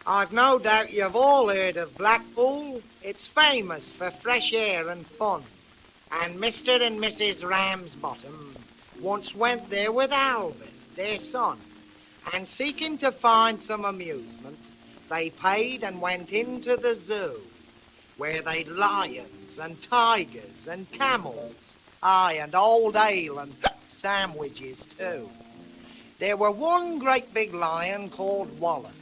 I've no doubt you've all heard of Blackpool. It's famous for fresh air and fun. And Mr. and Mrs. Ramsbottom once went there with Albert, their son, and seeking to find some amusement, they paid and went into the zoo, where they'd lions and tigers and camels, aye, and old ale and sandwiches too. There were one great big lion called Wallace,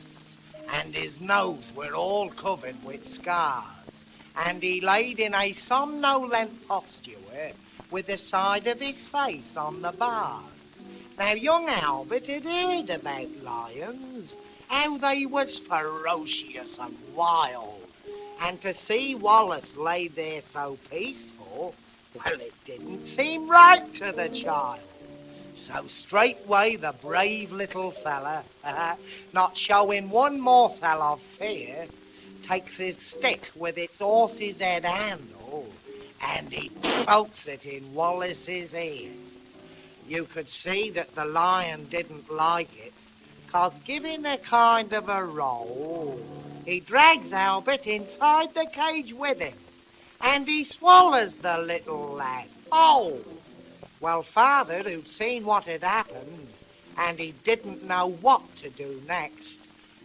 and his nose were all covered with scars, and he laid in a somnolent posture with the side of his face on the bars. Now, young Albert had heard about lions, how they was ferocious and wild, and to see Wallace lay there so peaceful, well, it didn't seem right to the child. So straightway the brave little fella, not showing one morsel of fear, takes his stick with its horse's head handle, and he pokes it in Wallace's ear. You could see that the lion didn't like it, 'cause giving a kind of a roll, he drags Albert inside the cage with him, and he swallows the little lad whole. Well, Father, who'd seen what had happened, and he didn't know what to do next,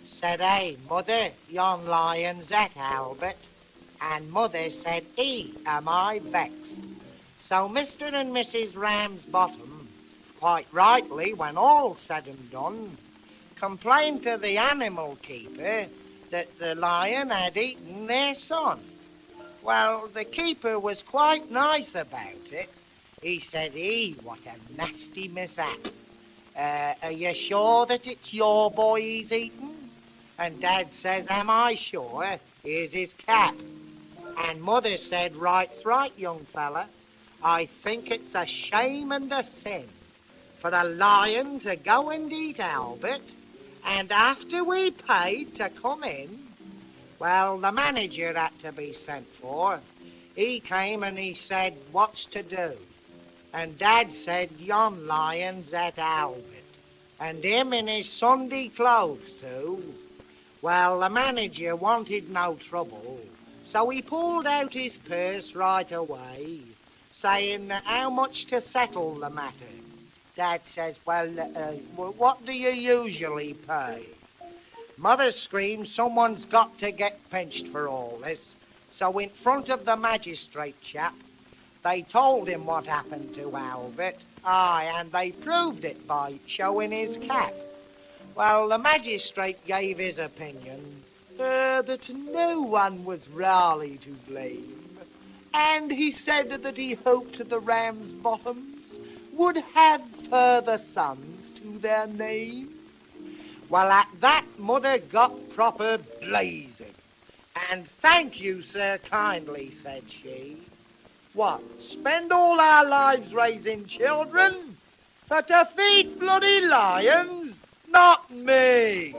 said, "Hey, Mother, yon lion's at Albert." And Mother said, am I vexed?" So Mr. and Mrs. Ramsbottom, quite rightly, when all said and done, complained to the animal keeper that the lion had eaten their son. Well, the keeper was quite nice about it. He said, what a nasty mishap. Are you sure that it's your boy he's eaten? And Dad says, am I sure? Here's his cap. And Mother said, right's right, young fella. I think it's a shame and a sin for a lion to go and eat Albert, and after we paid to come in, well, the manager had to be sent for. He came and he said, what's to do? And Dad said, yon lion's at Albert, and him in his Sunday clothes too. Well, the manager wanted no trouble, so he pulled out his purse right away, saying how much to settle the matter. Dad says, well, what do you usually pay? Mother screamed, someone's got to get pinched for all this. So in front of the magistrate chap, they told him what happened to Albert. Aye, and they proved it by showing his cap. Well, the magistrate gave his opinion that no one was really to blame. And he said that he hoped the Ramsbottoms would have further sons to their name. Well, at that, Mother got proper blazing. And thank you, sir, kindly, said she. What, spend all our lives raising children? For to feed bloody lions? Not me!